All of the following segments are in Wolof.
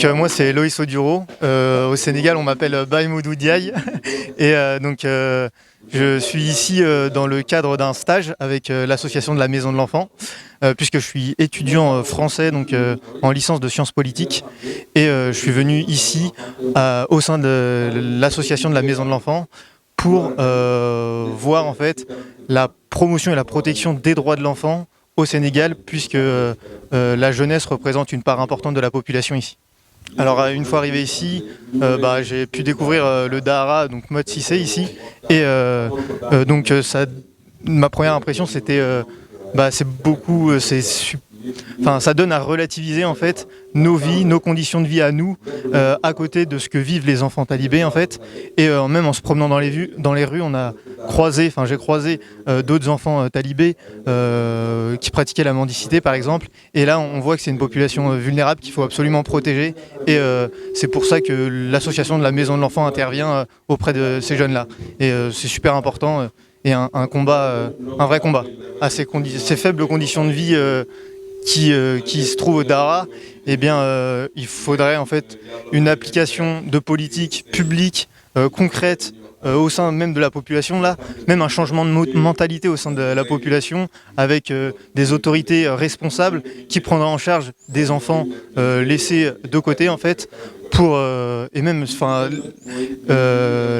Donc moi c'est Loïs Oduro. Au Sénégal on m'appelle Baye Modou Diaye. Et je suis ici dans le cadre d'un stage avec l'association de la Maison de l'Enfant, puisque je suis étudiant français donc en licence de sciences politiques. Et je suis venu ici au sein de l'association de la Maison de l'Enfant pour voir en fait la promotion et la protection des droits de l'enfant au Sénégal, puisque la jeunesse représente une part importante de la population ici. Alors une fois arrivé ici, j'ai pu découvrir le Dahara, donc mode Cissé ici, et ma première impression c'était, ça donne à relativiser en fait nos vies, nos conditions de vie à nous, à côté de ce que vivent les enfants talibés en fait. Et même en se promenant dans les rues, j'ai croisé d'autres enfants talibés qui pratiquaient la mendicité par exemple. Et là, on voit que c'est une population vulnérable qu'il faut absolument protéger. Et c'est pour ça que l'association de la Maison de l'Enfant intervient auprès de ces jeunes-là. Et c'est super important et un vrai combat à ces faibles conditions de vie qui se trouve au Dahara. Eh bien, il faudrait en fait une application de politique publique concrète au sein même de la population, là, même un changement de mentalité au sein de la population, avec des autorités responsables qui prendront en charge des enfants laissés de côté en fait,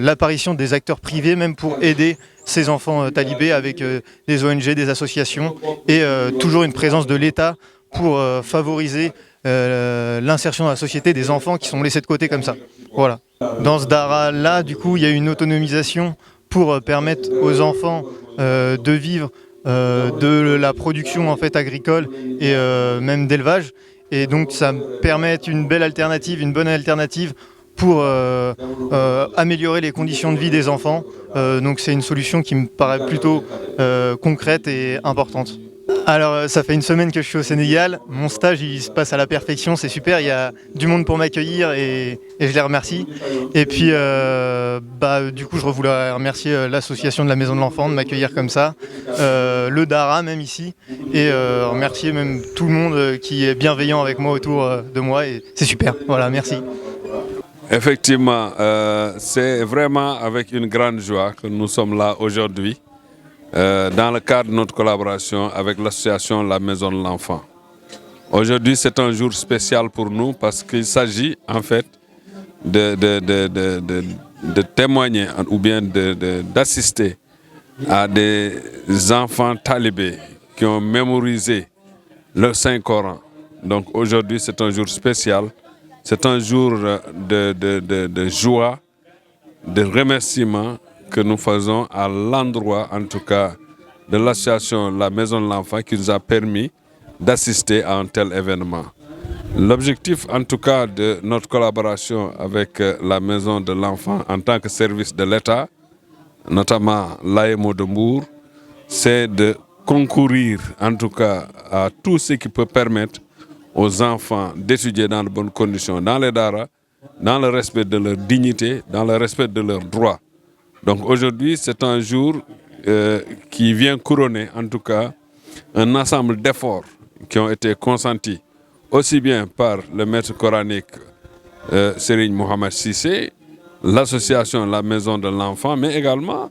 l'apparition des acteurs privés même pour aider ces enfants talibés avec des ONG, des associations et toujours une présence de l'État pour favoriser l'insertion dans la société des enfants qui sont laissés de côté comme ça. Voilà. Dans ce Dahara-là, du coup, il y a une autonomisation pour permettre aux enfants de vivre de la production en fait, agricole et même d'élevage. Et donc ça permet une bonne alternative pour améliorer les conditions de vie des enfants. Donc c'est une solution qui me paraît plutôt concrète et importante. Alors ça fait une semaine que je suis au Sénégal, mon stage il se passe à la perfection, c'est super, il y a du monde pour m'accueillir et je les remercie. Et puis du coup je voulais remercier l'association de la Maison de l'Enfant de m'accueillir comme ça, le Dahara même ici, et remercier même tout le monde qui est bienveillant avec moi autour de moi, et c'est super, voilà, merci. Effectivement, c'est vraiment avec une grande joie que nous sommes là aujourd'hui dans le cadre de notre collaboration avec l'association La Maison de l'Enfant. Aujourd'hui, c'est un jour spécial pour nous parce qu'il s'agit en fait de témoigner ou bien d'assister à des enfants talibés qui ont mémorisé le Saint-Coran. Donc aujourd'hui, c'est un jour spécial. C'est un jour de joie, de remerciement que nous faisons à l'endroit, en tout cas, de l'association La Maison de l'Enfant qui nous a permis d'assister à un tel événement. L'objectif, en tout cas, de notre collaboration avec la Maison de l'Enfant en tant que service de l'État, notamment l'AEMO de Mbour, c'est de concourir, en tout cas, à tout ce qui peut permettre aux enfants d'étudier dans de bonnes conditions dans les Dahara, dans le respect de leur dignité, dans le respect de leurs droits. Donc aujourd'hui, c'est un jour qui vient couronner, en tout cas, un ensemble d'efforts qui ont été consentis aussi bien par le maître coranique Serigne Mohamed Cissé, l'association La Maison de l'Enfant, mais également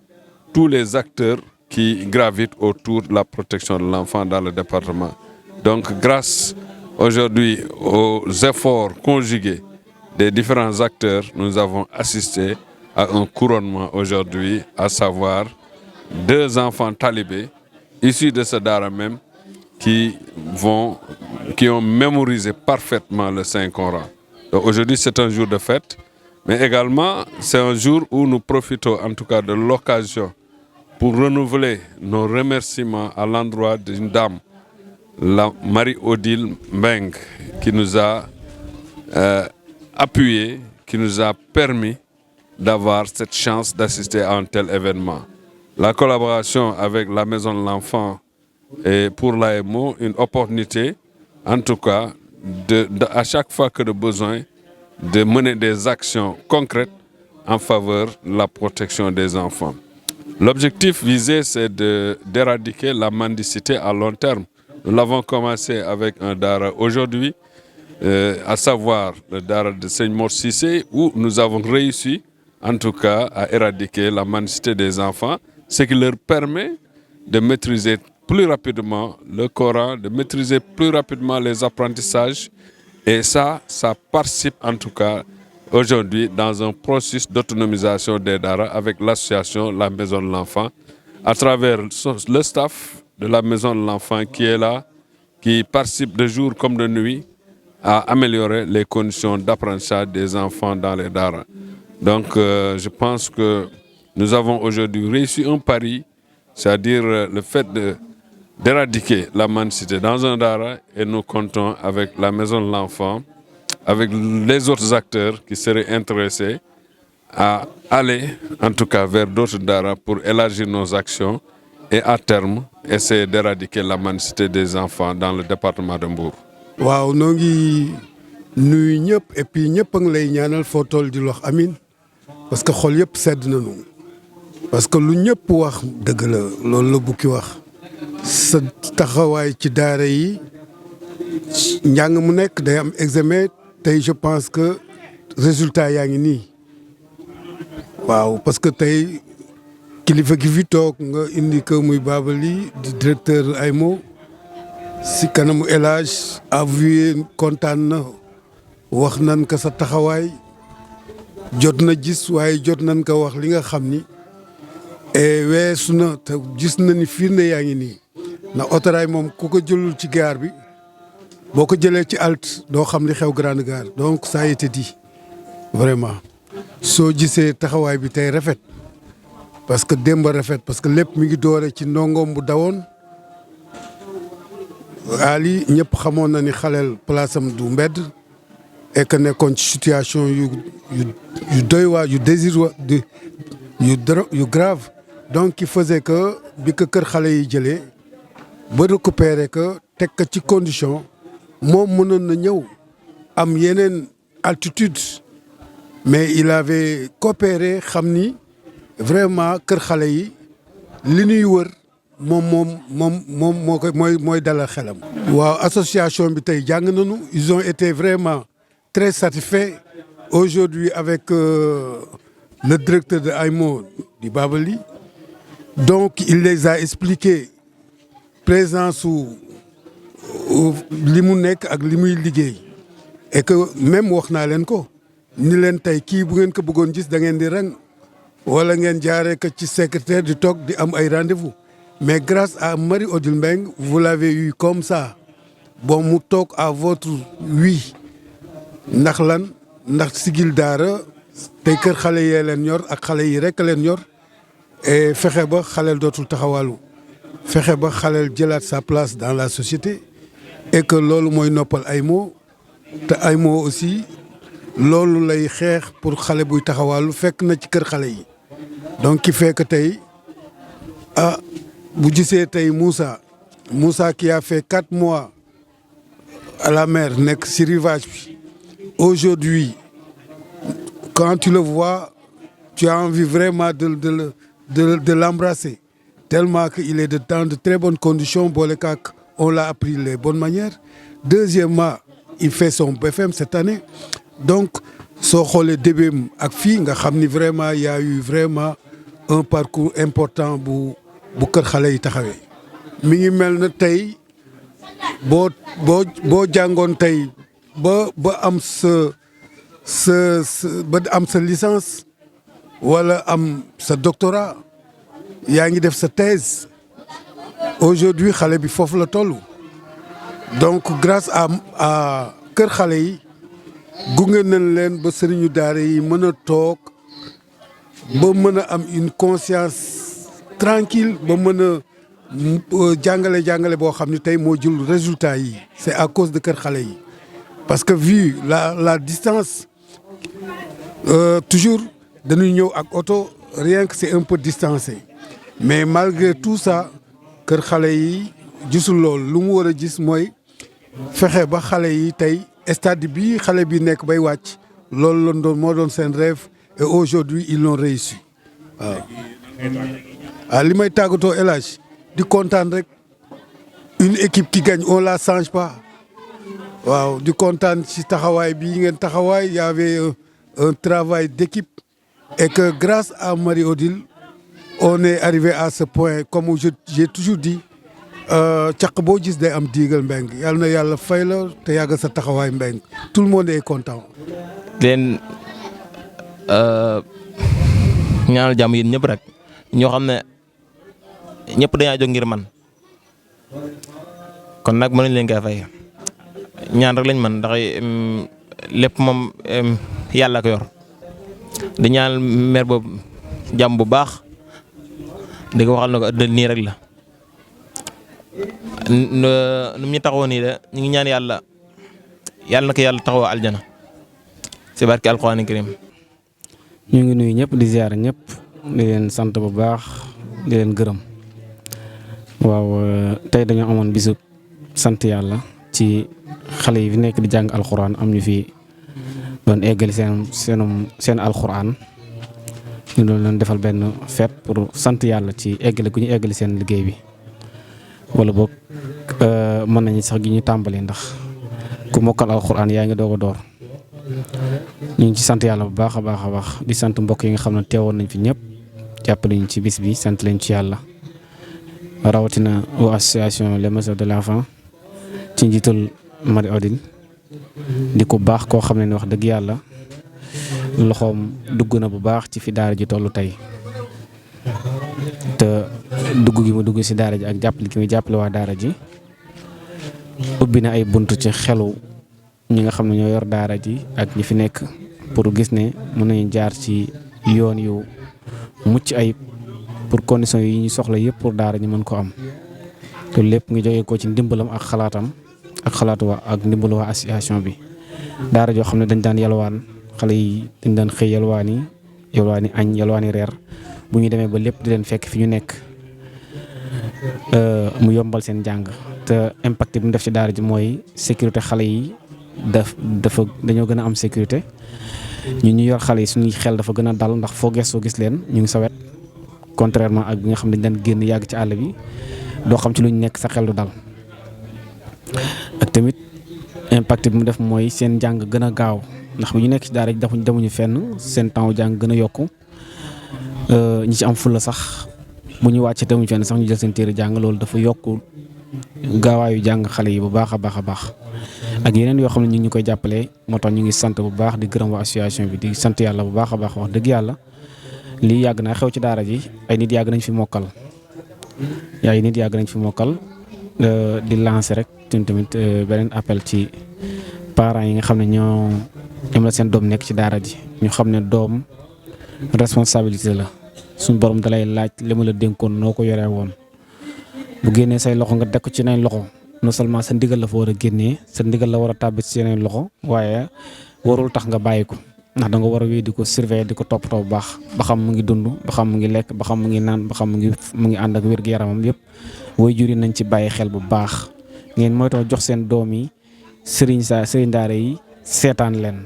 tous les acteurs qui gravitent autour de la protection de l'enfant dans le département. Donc grâce aujourd'hui aux efforts conjugués des différents acteurs, nous avons assisté à un couronnement aujourd'hui, à savoir 2 enfants talibés issus de ce Dahara même qui ont mémorisé parfaitement le Saint-Coran. Aujourd'hui, c'est un jour de fête, mais également c'est un jour où nous profitons en tout cas de l'occasion pour renouveler nos remerciements à l'endroit d'une dame, la Marie-Odile Mbeng, qui nous a appuyés, qui nous a permis d'avoir cette chance d'assister à un tel événement. La collaboration avec la Maison de l'Enfant est pour l'AEMO une opportunité, en tout cas, à chaque fois que de besoin, de mener des actions concrètes en faveur de la protection des enfants. L'objectif visé, c'est d'éradiquer la mendicité à long terme. Nous l'avons commencé avec un Dahara aujourd'hui à savoir le Dara de Seigne Mor Cissé, où nous avons réussi, en tout cas, à éradiquer la mendicité des enfants, ce qui leur permet de maîtriser plus rapidement le Coran, de maîtriser plus rapidement les apprentissages. Et ça participe en tout cas aujourd'hui dans un processus d'autonomisation des Dara avec l'association La Maison de l'Enfant, à travers le staff de la Maison de l'Enfant qui est là, qui participe de jour comme de nuit à améliorer les conditions d'apprentissage des enfants dans les Dara. Donc je pense que nous avons aujourd'hui réussi un pari, c'est-à-dire le fait d'éradiquer la mendicité dans un Dara, et nous comptons avec la Maison de l'Enfant, avec les autres acteurs qui seraient intéressés à aller en tout cas vers d'autres Dara pour élargir nos actions et à terme essayer d'éradiquer la mendicité des enfants dans le département de Mbour. waaw noo ngi nuyu ñëpp et puis ñëpp a ngi lay ñaanal foo toll di wax amin parce que xol yëpp sedd nañu parce que lu ñëpp wax dëgg la loolu la bukki wax sa taxawaay ci daara yi njàng mu nekk day am examen tey je pense que résultat yaa ngi nii waaw parce que tey kilifa gi fi toog nga indi ko muy Babali di directeur AIMO si kanamu El Hadj avoué kontaan na wax nan ko sa taxawaay jot na gis waaye jot nan ko wax li nga xam ni weesu na te gis na ni firnde yaa ngi nii na autorail moom ku ko jëlul ci gaar bi boo ko jëlee ci halte doo xam li xew grande gare donc ça a été dit vraiment soo gisee taxawaay bi tey rafet parce que démb rafet parce que lépp mi ngi doore ci ndongoom bu dawoon Ali ñëpp xamoon na ni xaleel place am du mbedd et que nekkoon ci situation yu doy waar yu yu grave donc qui faisait que bi ko kër xale yi jëlee ba récupérer que teg ko ci condition moom mënoon na ñëw am yeneen altitude mais il avait coopéré xam ni vraiment kër xale yi li ñuy wër moom moo koy mooy dalal xelam. waaw association bi tey jàng nañu ils ont été vraiment très satisfaits aujourd'hui avec le directeur de AIMO di Babali donc il les a expliqué présence su li mu nekk ak li muy liggéey et que même wax naa leen ko ni leen tey kii bu ngeen ko bëggoon gis da ngeen di rang wala ngeen jaaree ko ci secrétaire di toog di am ay rendez-vous mais grâce à Marie Odile Mbengue vous l'avez eu comme ça bon mu toog à votre oui ndax lan ndax sigil daara tey kër xale yee leen ñor ak xale yi rek leen ñor et fexe ba xaleel dootul taxawaalu fexe ba xaleel jëlaat sa place dans la société et que loolu mooy noppal AIMO te AIMO aussi loolu lay xeex pour xale buy taxawaalu fekk na ci kër xale yi donc qui fait que tey bu gisee tey Moussa qui a fait 4 mois à la mer nekk ci rivage bi aujourd'hui quand tu le vois tu as envie vraiment de l'embrasser tellement qu'il est dans de très bonnes conditions boole kaak on l'a appris les bonnes manières deuxièmement il fait son BFM cette année donc soo xoolee début ak fii nga xam ni vraiment y a eu vraiment un parcours important bu kër xale yi taxawee mi ngi mel na tey boo jàngoon tey ba am sa licence wala am sa doctorat yaa ngi def sa thèse aujourd'hui xale bi foofu la toll donc grâce à kër xale yi gunge nañ leen ba sëriñu daara yi mën a toog ba mën a am une conscience tranquille ba mën a jàngale boo xam ne tey moo jël résultat yi c'est à cause de kër xale yi parce que vu la distance toujours dañuy ñëw ak oto rien que c'est un peu distancé mais malgré tout ça kër xale yi gisul loolu lu mu war a gis mooy fexe ba xale yi tey stade bi xale bi nekk bay wàcc loolu lañ doon moo doon seen rêve et aujourd'hui ils l'ont réussi waaw li may tàggatoo El Hadj di kontaan rek une équipe qui gagne on la change pas waaw di kontaan ci taxawaay bii ngeen taxawaay y avait un travail d'équipe et que grâce à Marie-Odile on est arrivé à ce point comme j'ai toujours dit caq boo gis day am diigal Mbengue yàlla na yàlla fay la te yàgg sa taxawaay Mbengue tout le monde est content. leen ñaanal jàmm yéen ñëpp rek ñoo xam ne ñëpp dañaa jóg ngir man kon nag mënuñ leen koy fay ñaan rek lañ man ndax lépp moom yàlla ko yor di ñaanal maire boobu jàmm bu baax di ko waxal na ko ëddal nii rek la nu mu ñu taxawoo nii de ñu ngi ñaan yàlla na ko yàlla taxawoo aljana ci barke alxuraani karim. ñu ngi nuyu ñëpp di ziar ñëpp di leen sant bu baax di leen gërëm waaw tey dañoo amoon bisu sant yàlla ci xale yi fi nekk di jàng alxuraan am ñu fi doon eggali seen alxuraan ñu doon leen defal benn fête pour sant yàlla ci eggali gu ñu eggali seen liggéey bi wala boog mën nañu sax gi ñu tàmbali ndax ku mokkal alxuraan yaa ngi doog a door. ñu ngi ci sant yàlla bu baax a baax a baax di sant mbokk yi nga xam ne teewoon nañ fi ñëpp jàppale ñu ci bis bi sant leen ci yàlla rawatina waa association Les Messages de l'Enfant ci njiital Marie-Odile di ko baax koo xam ne wax dëgg yàlla loxoom dugg na bu baax ci fi daara ji tollu tey te dugg gi mu dugg ci daara ji ak jàppale gi muy jàppale waa daara ji ubbi na ay bunt ci xelu ñi nga xam ne ñoo yor daara ji ak ñi fi nekk pour gis ne mën nañu jaar ci yoon yu mucc ayib pour conditions yi ñu soxla yëpp pour daara ñu mën ko am te lépp nga jógee ko ci ndimbalam ak xalaatam ak xalaatu waa ak ndimbalu waa association bi. daara joo xam ne dañ daan yalwaan xale yi dañ daan xëy yalwaani añ yalwaani reer bu ñu demee ba lépp di leen fekk fi ñu nekk mu yombal seen jàng te impact bi mu def ci daara ji mooy sécurité xale yi. dañoo gën a am sécurité ñu yor xale yi suñuy xel dafa gën a dal ndax foo gëstoo gis leen ñu ngi sa wet contrairement ak bi nga xam ne dañ daan génn yàgg ci àll bi doo xam ci lu ñu nekk sa xel du dal ak tamit impact bi mu def mooy seen jàng gën a gaaw ndax bu ñu nekk ci daara ji demuñu fenn seen temps jàng gën a yokku ñi ci am fulla sax bu ñu wàccee demuñu fenn sax ñu jël seen téere jàng loolu dafa yokku gaawaayu jàng xale yi bu baax a baax a baax. ak yeneen yoo xam ne ñu koy jàppale moo tax ñu ngi sant bu baax di gërëm waa association bi di sant yàlla bu baax a baax wax dëgg yàlla lii yàgg naa xew ci daara ji ay nit yàgg nañ fi mokkal di lancer rek tamit beneen appel ci parents yi nga xam ne ñoom la seen doom nekk ci daara ji ñu xam ne doom responsabilité la suñu borom dalay laaj li ma la dénkoon noo ko yoree woon bu génnee say loxo nga dekk ci nañ loxo. non seulement sa ndigal la fa war a génnee sa ndigal la war a tàbbi ci yeneen loxo waaye warul tax nga bàyyi ko ndax da nga war a wéy di ko surveiller di ko toppatoo bu baax ba xam mu ngi dund ba xam mu ngi lekk ba xam mu ngi naan ba xam mu ngi ànd ak wér-gu-yaramam yëpp waajur yi nañ ci bàyyi xel bu baax ngeen moytoo jox seen doom yi sëriñ daara yi seetaan leen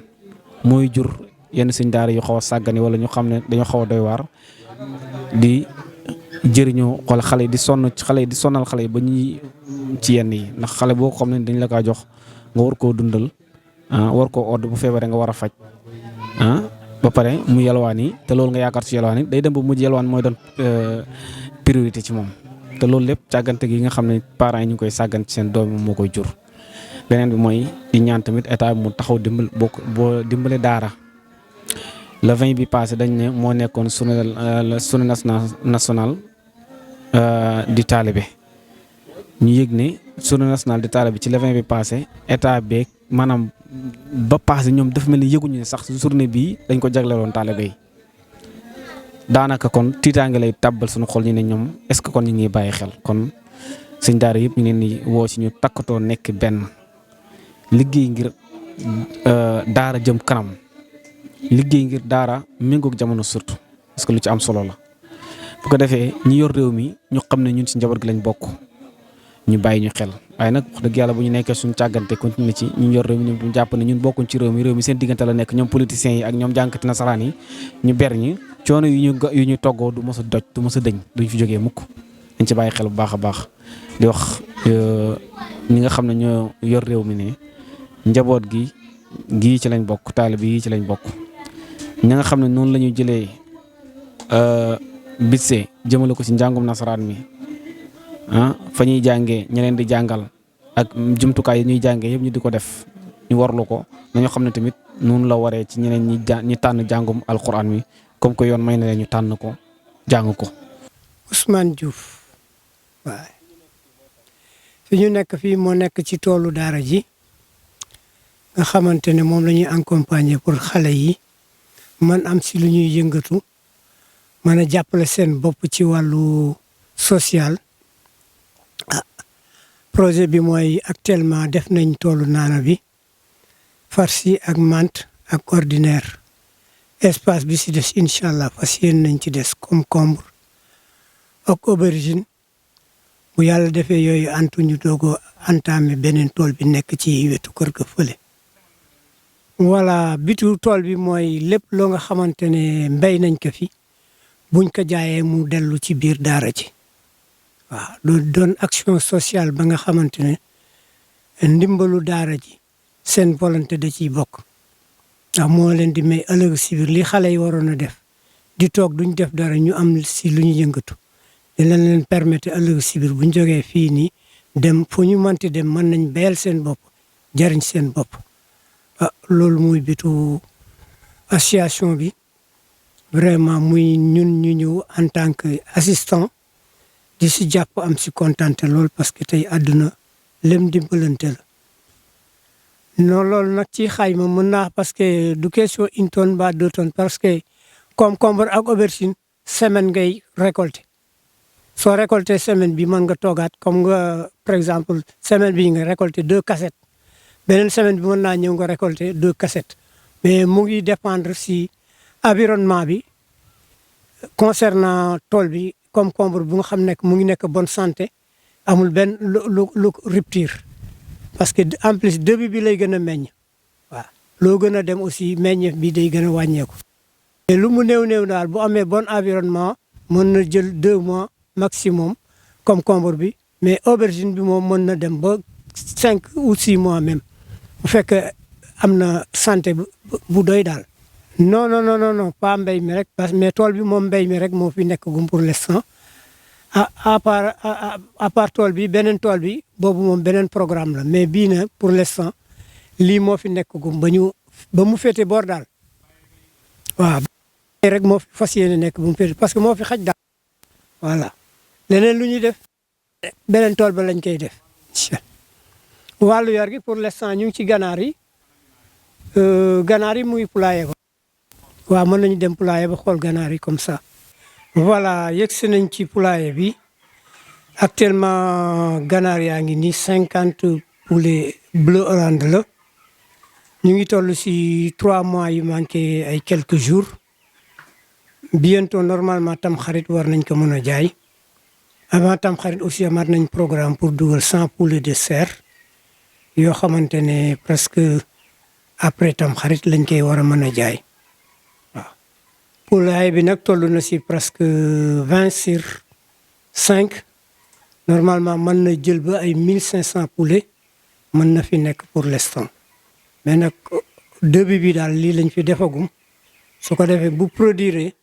mooy jur yenn sëriñ daara yu xaw a sàggani wala ñu xam ne dañoo xaw a doy waar di jëriñoo xool xale yi di sonal xale yi ba ñuy ci yenn yi ndax xale boo xam ne dañ la kaa jox nga war koo dundal war koo odd bu feebaree nga war a faj ba pare mu yalwaan yi te loolu nga yaakaar ci yalwaan yi day dem ba mujj yalwaan mooy doon priorité ci moom te loolu lépp càggante gi nga xam ne parents yi ñu ngi koy sàggan ci seen doom moo koy jur. beneen bi mooy di ñaan tamit état bi mu taxaw boo dimbale daara le 20 bi passé dañ ne moo nekkoon journée nationale di taalibe ñu yëg ne journée nationale di taalibe ci le 20 bi passé état beeg maanaam ba passé ñoom dafa mel ni yëguñu ne sax journée bii dañ ko jagleeloon taalibe yi daanaka kon tiitaange lay tàbbal suñu xol ñu ne ñoom est-ce que kon ñu ngi bàyyi xel kon sëñ daara yëpp ñu leen di woo ci ñu takkatoo nekk benn liggéey ngir daara jëm kanam liggéey ngir daara méngoog jamono surtout parce que lu ci am solo la bu ko defee ñi yor réew mi ñu xam ne ñun ci njaboot gi lañ bokk ñu bàyyi ñu xel waaye nag wax dëgg yàlla bu ñu nekkee suñu càggante continué ci ñu yor réew mi ñu jàpp ne ñun bokkuñ ci réew mi seen diggante la nekk ñoom politiciens yi ak ñoom jànkati nasaraan yi ñu ber ñi coono yu ñu toggoo du mos a doj du mos a dëñ duñ fi jógee mukk dañ ci bàyyi xel bu baax a baax di wax ñi nga xam ne ñoo yor réew mi ne njaboot gi ci lañ bokk taalibe yi ci lañ bokk ña nga xam ne noonu la ñu jëlee bitse jëmale ko ci njàngum nasaraan mi fa ñuy jàngee ña leen di jàngal ak jumtukaay yi ñuy jàngee yëpp ñu di ko def ñu warlu ko nañoo xam ne tamit noonu la waree ci ñeneen ñi tànn jàngum alquran mi comme que yoon may na leen ñu tànn ko jàng ko. Ousmane Diouf waaye fi ñu nekk fii moo nekk ci toolu daara ji nga xamante ne moom la ñuy accompagner pour xale yi man am si lu ñuy yëngatu mën a jàppale seen bopp ci wàllu social. Projet bi mooy actuellement def nañ toolu naana bi farci ak menthe ak ordinaire espace bi si des incha allah fas yéen nañ ci des concombre ak aubergine bu yàlla defee yooyu antu ñu doog a entamé beneen tool bi nekk ci wetu kër ga fële. voilà bitu tool bi mooy lépp loo nga xamante ne mbéy nañ ko fi buñ ko jaayee mu dellu ci biir daara ji. waaw loolu doon action sociale ba nga xamante ne ndimbalu daara ji seen volonté da ciy bokk ndax moo leen di may ëllëg si biir li xale yi waroon a def di toog duñ def dara ñu am si lu ñu yëngatu di leen permettre ëllëg si biir buñ jógee fii nii dem fu ñu mënti dem mën nañ bayal seen bopp jariñ seen bopp. loolu muy bitu association bi vraiment muy ñun ñu ñëw en tant que assistant. di si jàpp am si kontante lool parce que tey àdduna lem dimbalante la non loolu nag ci xayma mën naa parce que du question 1 tonne ba 2 tonnes parce que concombre ak aubergine semaine ngay récolter soo récolter semaine bi mën nga toogaat comme nga par exemple semaine bi nga récolter 2 cassettes beneen semaine bi mën naa ñëw nga récolter 2 cassettes mais mu ngi dépendre si environnement bi concernant tool bi. concombre bu nga xam ne mu ngi nekk bonne santé amul benn lu rupture parce que en plus début bi lay gën a meññ waaw loo gën a dem aussi meññeef bi day gën a wàññeeku. mais lu mu néew daal bu amee bon environnement mën na jël 2 mois maximum concombre bi mais aubergine bi moom mën na dem ba 5 ou 6 mois même bu fekkee am na santé bu doy daal. non pas mbéy mi rek parce que mais tool bi moom mbéy mi rek moo fi nekk gum pour l'instant à part tool bi beneen tool bi boobu moom beneen programme la mais bii nag pour l'instant lii moo fi nekk gum ba mu féete boor daal waaw rek moo fi fas yéene nekk bu mu féete parce que moo fi xaj daal voilà leneen lu ñuy def beneen tool ba lañ koy def wàllu yor gi pour l'instant ñu ngi ci ganaar yi muy poulailler ko waaw mën nañu dem poulailler ba xool ganaar yi comme ça. voilà yegsi nañ ci poulailler bi actuellement ganaar yaa ngi nii 50 poulets bleu Hollande la ñu ngi toll si 3 mois yu manqué ay quelques jours bientôt normalement tam xarit war nañ ko mën a jaay avant tam xarit aussi amaat nañ programme pour dugal 100 poulets de serre yoo xamante ne presque après tam xarit lañ koy war a mën a jaay. poulailler bi nag toll na si presque 20 sur 5 normalement mën na jël ba ay 1500 poulets mën na fi nekk pour l'instant mais nag début bi daal lii lañ fi defagum su ko defee bu produire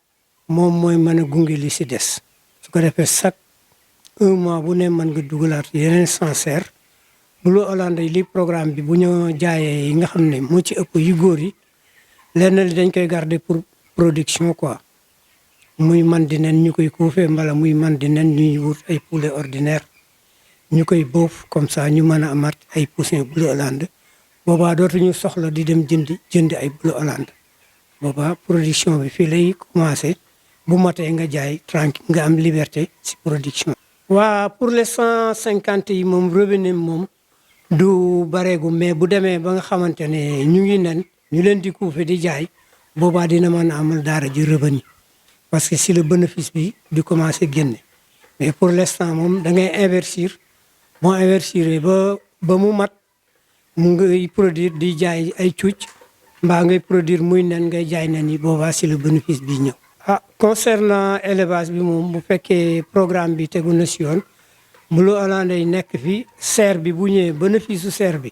moom mooy mën a gunge li si des su ko defee chaque 1 mois bu ne mën nga dugalaat yeneen 100 serres bleu Hollande yi li programme bi bu ñu jaayee yi nga xam ne moo ci ëpp yu góor yi lenn li dañ koy garder pour production quoi muy man di nen ñu koy kuufee mbala muy man di nen ñuy wut ay poulet ordinaire ñu koy boof comme ça ñu mën a amaat ay poussins bleu Hollande boobaa dootuñu soxla di dem jëndi ay bleu Hollande boobaa production bi fii lay commencé bu matee nga jaay tranquille nga am liberté si production. waa pour les 150 yi moom revenu moom du bareegu mais bu demee ba nga xamante ne ñu ngi nen ñu leen di kuufe di jaay. boobaa dina mën a amal daara ji revenu parce que si le bénéfice bi di commencé génne mais pour l'instant moom da ngay investir boo investir ba mu mat mu ngay produire di jaay ay cuuc mbaa ngay produire muy nen ngay jaay nen yi boobaa si le bénéfice bi ñëw. concernant élevage bi moom bu fekkee programme bi tegu na si yoon bleu Hollande yi nekk fi serre bi bu ñëwee bénéfice su serre bi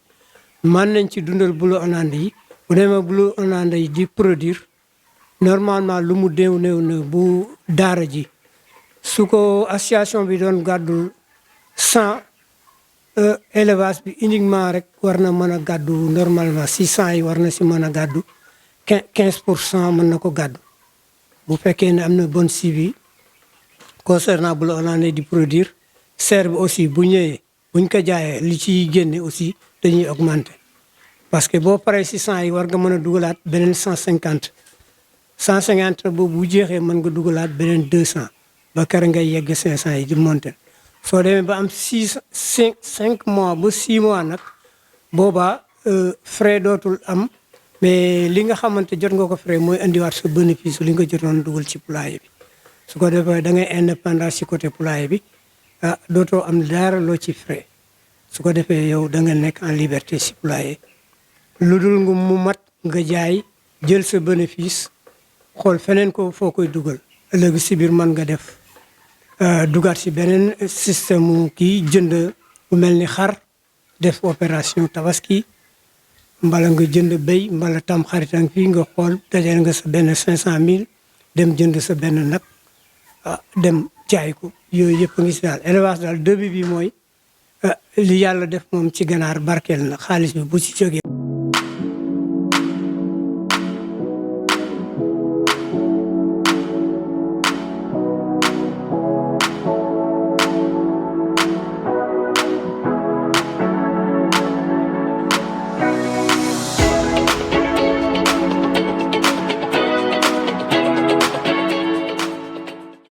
mën nañ ci dundal Blue Hollande yi bu demee Blue Hollande yi di produire normalement lu mu néew bu daara ji su ko association bi doon gàddul 100 élevage bi uniquement rek war na mën a gàddu normalement 600 yi war na si mën a gàddu 15% mën na ko gàddu bu fekkee ne am na bon suivi concernant Blue Hollande di produire serre bi aussi bu ñëwee buñ ko jaayee li ciy génne aussi dañuy augmenter parce que boo paree 600 yi war nga mën a dugalaat beneen 150 boobu bu jeexee mën nga dugalaat beneen 200 ba kër ngay yegg 500 yi di monter soo demee ba am 5 mois ba 6 mois nag boobaa frais dootul am mais li nga xamante jot nga ko frais mooy indiwaat sa bénéfice li nga jotoon dugal ci poulailler bi su ko defee da ngay indépendant ci côté poulailler bi dootoo am dara loo ci frais su ko defee yow da nga nekk en liberté ci poulailler lu dul nga mu mat nga jaay jël sa bénéfice xool feneen ko foo koy dugal ëllëg si biir mën nga def dugaat si beneen système mu kii jënd bu mel ni xar def opération tabaski mbala nga jënd béy mbala tam xaritan fii nga xool dajale nga sa benn 500000 dem jënd sa benn nag dem jaay ko yooyu yëpp a ngi si daal élevage daal début bi mooy li yàlla def moom ci ganaar barkeel na xaalis bi bu ci jógee